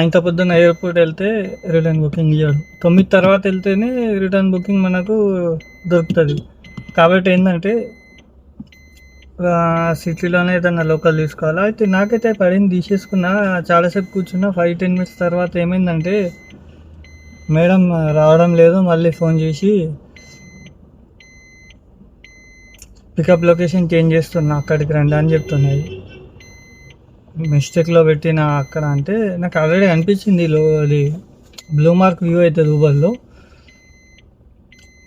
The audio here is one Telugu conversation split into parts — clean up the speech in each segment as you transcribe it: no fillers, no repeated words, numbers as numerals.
ఇంత పొద్దున్న ఎయిర్పోర్ట్ వెళ్తే రిటర్న్ బుకింగ్ ఇవ్వడు. 9 తర్వాత వెళ్తేనే రిటర్న్ బుకింగ్ మనకు దొరుకుతుంది. కాబట్టి ఏంటంటే సిటీలోనే ఏదన్నా లోకల్ తీసుకోవాలా. అయితే నాకైతే పడింది తీసేసుకున్నా. చాలాసేపు కూర్చున్నా. 5-10 మినిట్స్ తర్వాత ఏమైందంటే మేడం రావడం లేదు. మళ్ళీ ఫోన్ చేసి పికప్ లొకేషన్ చేంజ్ చేస్తున్నా, అక్కడికి రండి అని చెప్తున్నది. మిస్టేక్లో పెట్టిన అక్కడ అంటే నాకు ఆల్రెడీ అనిపించింది అది బ్లూ మార్క్ వ్యూ అవుతుంది ఊబర్లో.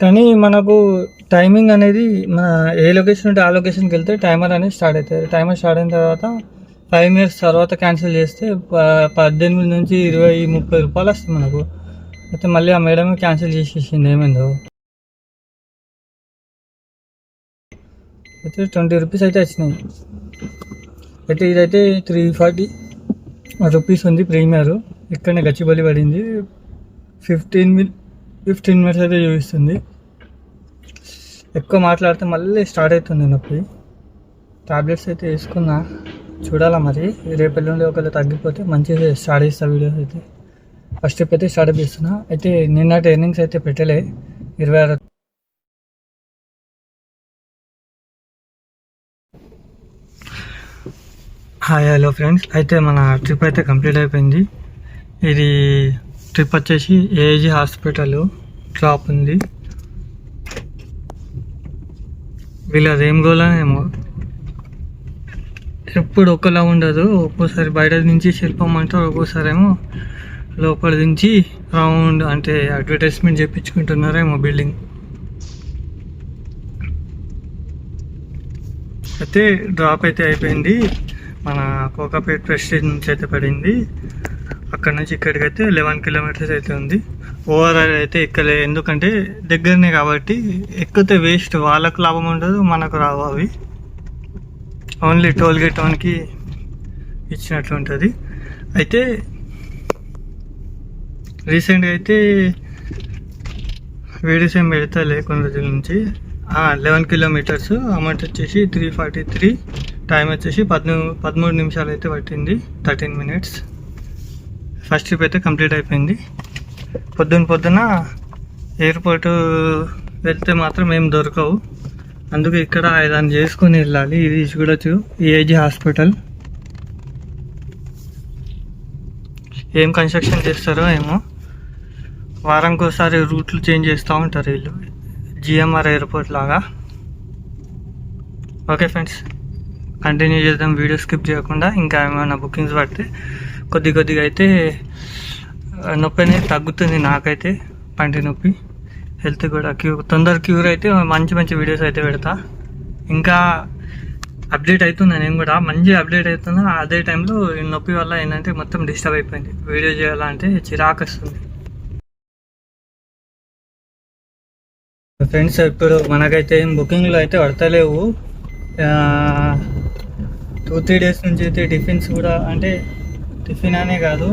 కానీ మనకు టైమింగ్ అనేది మన ఏ లొకేషన్ ఉంటే ఆ లొకేషన్కి వెళ్తే టైమర్ అనేది స్టార్ట్ అవుతుంది. టైమర్ స్టార్ట్ అయిన తర్వాత 5 మినిట్స్ తర్వాత క్యాన్సిల్ చేస్తే 18 నుంచి 20-30 రూపాయలు వస్తుంది మనకు. అయితే మళ్ళీ ఆ మేడం క్యాన్సిల్ చేసేసింది. ఏమైందో అయితే 20 రూపీస్ అయితే వచ్చినాయి. అయితే ఇదైతే 340 రూపీస్ ఉంది ప్రీమియర్. ఇక్కడనే గచ్చిబౌలి పడింది. 15 మినిట్స్ అయితే చూపిస్తుంది. ఎక్కువ మాట్లాడితే మళ్ళీ స్టార్ట్ అవుతుంది నొప్పి. టాబ్లెట్స్ అయితే వేసుకున్నా, చూడాలా మరి. రేపు ఎల్లుండి ఒకవేళ తగ్గిపోతే మంచిగా స్టార్ట్ చేస్తా వీడియోస్ అయితే. ఫస్ట్ స్టెప్ అయితే స్టార్ట్ చేస్తున్నా. అయితే నిన్నటి ఎర్నింగ్స్ అయితే పెట్టలే 26. Hi hello friends. అయితే మన ట్రిప్ అయితే కంప్లీట్ అయిపోయింది. ఇది ట్రిప్ వచ్చేసి ఏజీ హాస్పిటల్ డ్రాప్ ఉంది. వీళ్ళది ఏం గోళనేమో, ఎప్పుడు ఒకలా ఉండదు. ఒక్కోసారి బయట నుంచి శిల్పమంటారు, ఒక్కోసారి ఏమో లోపల నుంచి రౌండ్ అంటే అడ్వర్టైజ్మెంట్ చేయించుకుంటున్నారేమో బిల్డింగ్. అయితే డ్రాప్ అయితే అయిపోయింది. మన కోకాపేట్ ప్రెస్టేజ్ నుంచి అయితే పడింది. అక్కడ నుంచి ఇక్కడికైతే 11 కిలోమీటర్స్ అయితే ఉంది. ఓవరాల్ అయితే ఎక్కలే, ఎందుకంటే దగ్గరనే కాబట్టి. ఎక్కితే వేస్ట్, వాళ్ళకు లాభం ఉండదు, మనకు రావు. అవి ఓన్లీ టోల్ గేట్ వన్కి ఇచ్చినట్లు ఉంటుంది. అయితే రీసెంట్గా అయితే వీడియోస్ ఏం పెడతలే కొన్ని రోజుల నుంచి. 11 కిలోమీటర్స్, అమౌంట్ వచ్చేసి 343, టైం వచ్చేసి 13 నిమిషాలు అయితే పట్టింది, 13 మినిట్స్. ఫస్ట్ ట్రిప్ అయితే కంప్లీట్ అయిపోయింది. పొద్దున ఎయిర్పోర్ట్ వెళ్తే మాత్రం ఏం దొరకవు, అందుకే ఇక్కడ దాన్ని చేసుకొని వెళ్ళాలి. ఇది చూడొచ్చు, ఏజీ హాస్పిటల్. ఏం కన్స్ట్రక్షన్ చేస్తారో ఏమో, వారానికి ఒకసారి రూట్లు చేంజ్ చేస్తూ ఉంటారు వీళ్ళు, జిఎంఆర్ ఎయిర్పోర్ట్ లాగా. ఓకే ఫ్రెండ్స్, కంటిన్యూ చేద్దాం వీడియో స్కిప్ చేయకుండా. ఇంకా ఏమైనా బుకింగ్స్ పడితే కొద్దిగా అయితే నొప్పి అనేది తగ్గుతుంది. నాకైతే పంటి నొప్పి, హెల్త్ కూడా తొందర క్యూర్ అయితే మంచి వీడియోస్ అయితే పెడతా. ఇంకా అప్డేట్ అవుతున్నా, నేను కూడా మంచి అప్డేట్ అవుతున్నా. అదే టైంలో ఈ నొప్పి వల్ల ఏంటంటే మొత్తం డిస్టర్బ్ అయిపోయింది. వీడియో చేయాలంటే చిరాకు వస్తుంది. ఫ్రెండ్స్, ఇప్పుడు మనకైతే ఏం బుకింగ్లో అయితే పడతలేవు. 2-3 డేస్ నుంచి అయితే టిఫిన్స్ కూడా, అంటే టిఫిన్ అనే కాదు,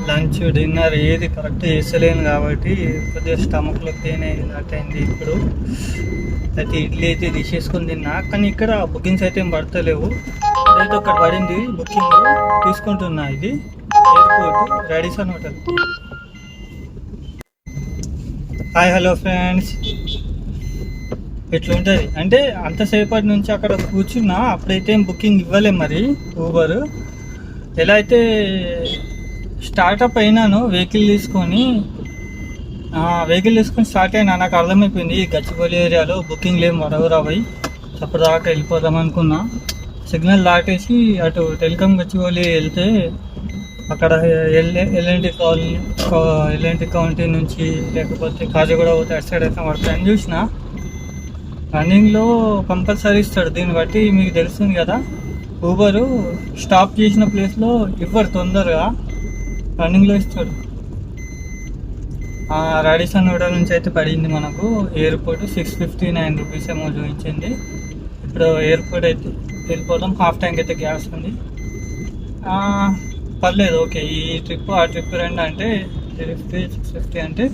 లంచ్ డిన్నర్ ఏది కరెక్ట్ చేస్తలేను కాబట్టి కొద్దిగా స్టమక్లో పెయిన్ అయినట్టయింది. ఇప్పుడు అయితే ఇడ్లీ అయితే తీసేసుకొని తిన్నా, కానీ ఇక్కడ బుకింగ్స్ అయితే ఏం పడతలేవు. అయితే ఒకటి పడింది బుకింగ్, తీసుకుంటున్నా. ఇది airport Radisson hotel. Hi hello friends, ఎట్లుంటుంది అంటే అంతసేపటి నుంచి అక్కడ కూర్చున్నా, అప్పుడైతే ఏం బుకింగ్ ఇవ్వలే. మరి ఊబర్ ఎలా అయితే స్టార్ట్అప్ అయినాను, వెహికల్ తీసుకొని స్టార్ట్ అయినా, నాకు అర్థమైపోయింది గచ్చిబౌలి ఏరియాలో బుకింగ్ లేము, వరవరావై అప్పటిదాకా వెళ్ళిపోదాం అనుకున్నా. సిగ్నల్ దాటేసి అటు టెలికాం గచ్చిబౌలి వెళ్తే అక్కడ ఎల్ఎన్టీ కౌంటీ నుంచి లేకపోతే కాజగూడ పోతే అటు సైడ్ అయితే పడతాయని చూసిన. రన్నింగ్లో కంపల్సరీ ఇస్తాడు. దీన్ని బట్టి మీకు తెలుస్తుంది కదా, ఊబరు స్టాప్ చేసిన ప్లేస్లో ఇవ్వరు తొందరగా, రన్నింగ్లో ఇస్తాడు. రాడిసన్ హోటల్ నుంచి అయితే పడింది మనకు ఎయిర్పోర్ట్. 659 రూపీస్ ఏమో చూపించింది. ఇప్పుడు ఎయిర్పోర్ట్ అయితే వెళ్ళిపోతాం. హాఫ్ ట్యాంక్ అయితే గ్యాస్ ఉంది, పర్లేదు. ఓకే, ఈ ట్రిప్ ఆ ట్రిప్ రెండు అంటే 650 అంటే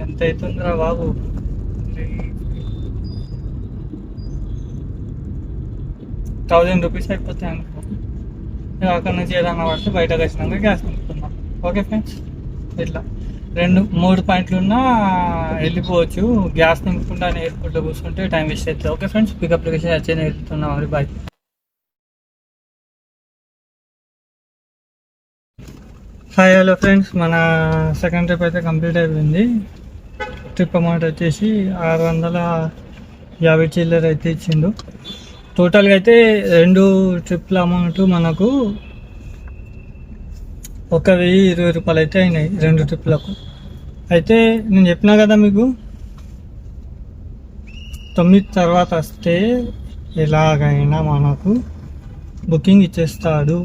ఎంత అవుతుందిరా బాబు. ₹1000 అయిపోతాయి అనుకో. అక్కడ నుంచి ఏదన్నా పడితే బయటకు వచ్చినాక గ్యాస్ నింపుకుందాం. ఓకే ఫ్రెండ్స్, ఇట్లా 2-3 పాయింట్లు ఉన్నా వెళ్ళిపోవచ్చు. గ్యాస్ నింపుకుంటా ఎయిర్పోర్ట్లో కూర్చుంటే టైం వేస్ట్ అవుతుంది. ఓకే ఫ్రెండ్స్, పికప్ లొకేషన్ వచ్చేది వెళ్తున్నాం. మరి బాయ్. హాయ్ హలో ఫ్రెండ్స్, మన సెకండ్ ట్రిప్ అయితే కంప్లీట్ అయిపోయింది. ట్రిప్ అమౌంట్ వచ్చేసి 650 చిల్లర అయితే ఇచ్చిండు. టోటల్గా అయితే 2 ట్రిప్ల అమౌంట్ మనకు ₹1,020 అయితే అయినాయి 2 ట్రిప్లకు. అయితే నేను చెప్పినా కదా మీకు, 9 తర్వాత వస్తే ఎలాగైనా మనకు బుకింగ్ ఇచ్చేస్తాడు.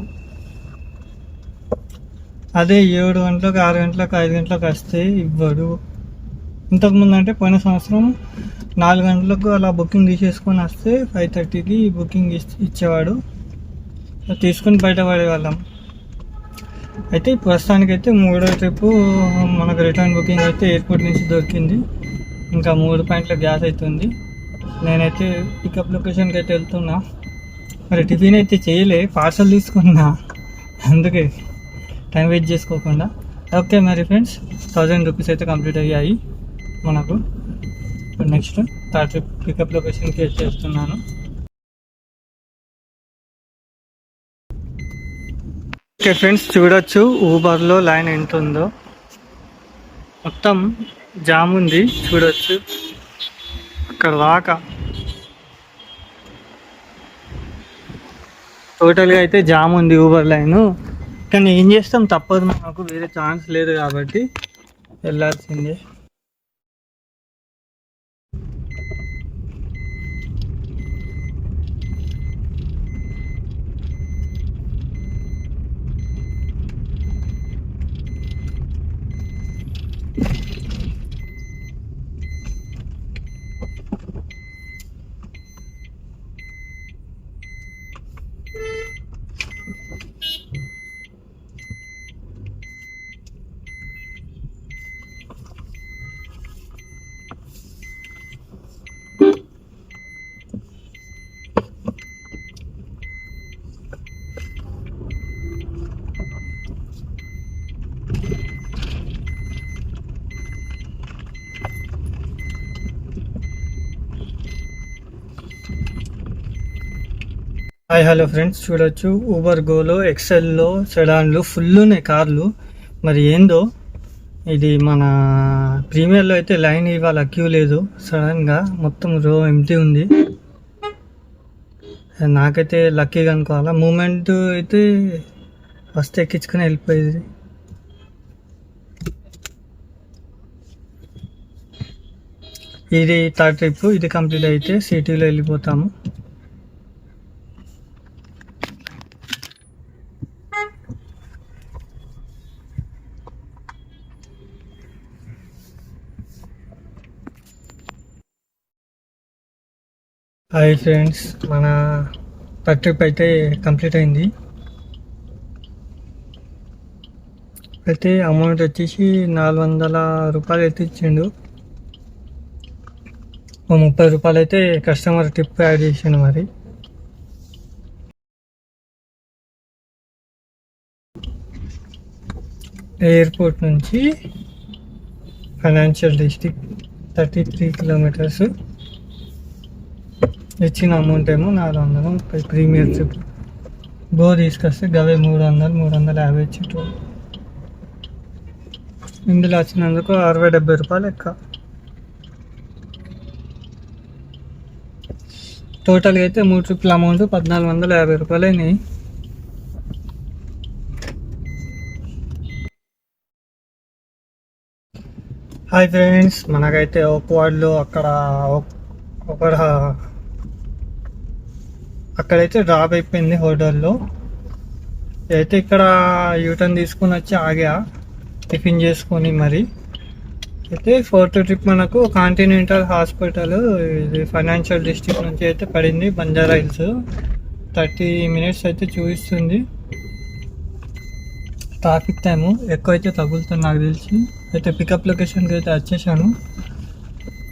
అదే 7 గంటలకు, 6 గంటలకు, 5 గంటలకు వస్తే ఇవ్వడు. ఇంతకుముందు అంటే పోయిన సంవత్సరం 4 గంటలకు అలా బుకింగ్ తీసేసుకొని వస్తే 5:30కి బుకింగ్ ఇచ్చేవాడు. తీసుకొని బయటపడేవాళ్ళం. అయితే ప్రస్తుతానికైతే 3వ ట్రిప్ మనకు రిటర్న్ బుకింగ్ అయితే ఎయిర్పోర్ట్ నుంచి దొరికింది. ఇంకా 3 పాయింట్ల గ్యాస్ అవుతుంది. నేనైతే పికప్ లొకేషన్కి అయితే వెళ్తున్నా. మరి టిఫిన్ అయితే చేయలే, పార్సల్ తీసుకున్నా, అందుకే టైం వేస్ట్ చేసుకోకుండా. ఓకే మరి ఫ్రెండ్స్, ₹1000 అయితే కంప్లీట్ అయ్యాయి మనకు. నెక్స్ట్ థర్డ్ ట్రిప్ పికప్ లొకేషన్కి అయితే వెళ్తున్నాను. ఓకే ఫ్రెండ్స్, చూడొచ్చు ఊబర్లో లైన్ ఎంత ఉందో. మొత్తం జామ్ ఉంది, చూడొచ్చు అక్కడ దాకా. టోటల్గా అయితే జామ్ ఉంది ఊబర్ లైను. కానీ ఏం చేస్తాం, తప్పదు, మనకు వేరే ఛాన్స్ లేదు కాబట్టి వెళ్ళాల్సిందే. హాయ్ హలో ఫ్రెండ్స్, చూడొచ్చు ఊబర్ గోలో, ఎక్సెల్లో, సెడాన్లు ఫుల్ ఉన్నాయి కార్లు. మరి ఏందో ఇది, మన ప్రీమియర్లో అయితే లైన్ ఇవాళ క్యూ లేదు, సడన్గా మొత్తం రో ఎంటీ ఉంది. నాకైతే లక్కీగా అనుకోవాలా, మూమెంట్ అయితే ఫస్ట్ ఎక్కించుకొని వెళ్ళిపోయేది. ఇది థర్డ్ ట్రిప్, ఇది కంప్లీట్ అయితే సిటీలో వెళ్ళిపోతాము. హాయ్ ఫ్రెండ్స్, మన థర్డ్ ట్రిప్ అయితే కంప్లీట్ అయింది. అయితే అమౌంట్ వచ్చేసి ₹400 అయితే ఇచ్చిండు. ₹30 అయితే కస్టమర్ టిప్ యాడ్ చేసిండు. మరి ఎయిర్పోర్ట్ నుంచి ఫైనాన్షియల్ డిస్ట్రిక్ట్ 33 కిలోమీటర్స్. ఇచ్చిన అమౌంట్ ఏమో 430. ప్రీమియర్ ట్రిప్ గో తీసుకొస్తే గవే 350 ఇచ్చేటోళ్ళు. ఇందులో వచ్చినందుకు ₹60-70 లెక్క. టోటల్గా అయితే 3 ట్రిప్ల అమౌంట్ ₹1,450 అయినాయి. హాయ్ ఫ్రెండ్స్, మనకైతే ఓక్వాడ్లో అక్కడైతే డ్రాప్ అయిపోయింది హోటల్లో. అయితే ఇక్కడ యూటర్న్ తీసుకొని వచ్చి ఆగా టిఫిన్ చేసుకొని. మరి అయితే ఫోర్త్ ట్రిప్ మనకు కాంటినెంటల్ హాస్పిటల్, ఇది ఫైనాన్షియల్ డిస్ట్రిక్ట్ నుంచి అయితే పడింది, బంజారా హిల్స్. 30 మినిట్స్ అయితే చూపిస్తుంది. ట్రాఫిక్ టైము ఎక్కువ అయితే తగులుతుంది నాకు తెలిసి. అయితే పికప్ లొకేషన్కి అయితే వచ్చేసాను.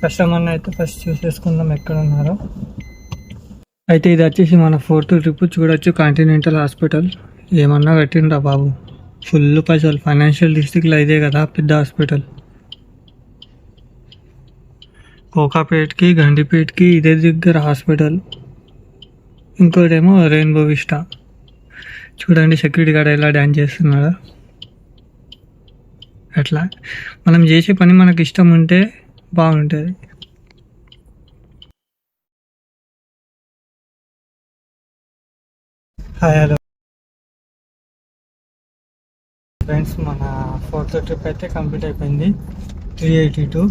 కస్టమర్ని అయితే ఫస్ట్ చూసేసుకుందాం ఎక్కడ ఉన్నారో. అయితే ఇది వచ్చేసి మన 4th ట్రిప్. చూడొచ్చు కాంటినెంటల్ హాస్పిటల్. ఏమన్నా కట్టిండ్రా బాబు, ఫుల్ పైసలు. ఫైనాన్షియల్ డిస్ట్రిక్ట్లో ఇదే కదా పెద్ద హాస్పిటల్. కోకాపేట్కి గండిపేట్కి ఇదే దగ్గర హాస్పిటల్. ఇంకోటేమో రెయిన్బో విస్టా. చూడండి సెక్యూరిటీ గార్డ్ ఎలా డ్యాన్స్ చేస్తున్నాడా. అట్లా మనం చేసే పని మనకు ఇష్టం ఉంటే బాగుంటుంది. హాయ్ హలో ఫ్రెండ్స్, మన 4th ట్రిప్ అయితే కంప్లీట్ అయిపోయింది. 382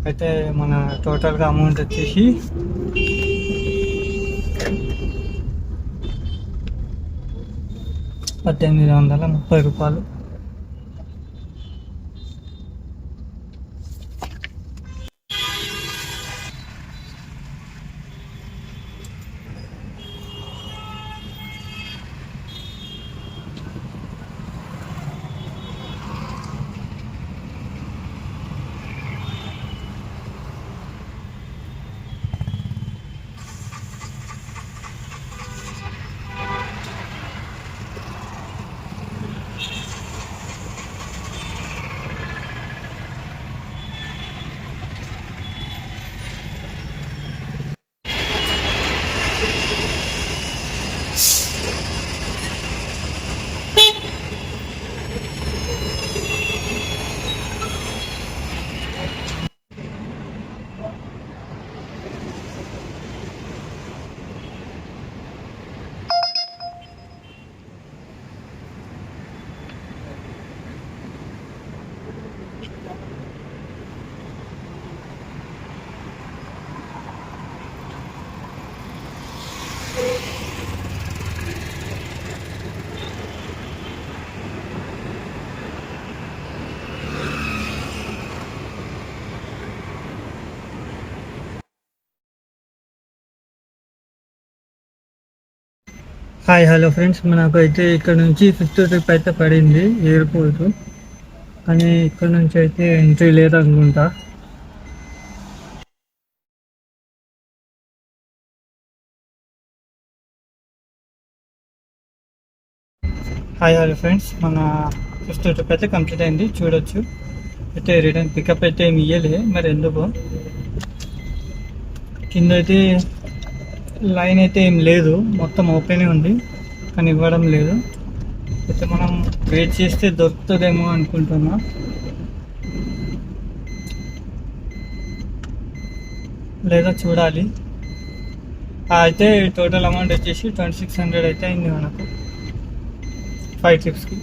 అయితే మన టోటల్గా అమౌంట్ వచ్చేసి రూ. 1830. హాయ్ హలో ఫ్రెండ్స్, మనకు అయితే ఇక్కడ నుంచి 5th ట్రిప్ అయితే పడింది ఎయిర్పోర్ట్. కానీ ఇక్కడ నుంచి అయితే ఎంట్రీ లేదనుకుంటా. హాయ్ హలో ఫ్రెండ్స్, మన 5th ట్రిప్ అయితే కంప్లీట్ అయింది. చూడొచ్చు అయితే రిటర్న్ పికప్ అయితే ఏమి ఇయ్యలే, మరి ఎందుకో. కింద అయితే లైన్ అయితే ఏం లేదు, మొత్తం ఓపెనే ఉంది కానీ ఇవ్వడం లేదు. అయితే మనం వెయిట్ చేస్తే దొరుకుతుందేమో అనుకుంటున్నా. లేదా చూడాలి. అయితే టోటల్ అమౌంట్ వచ్చేసి 2600 అయితే అయింది మనకు 5 ట్రిప్స్కి.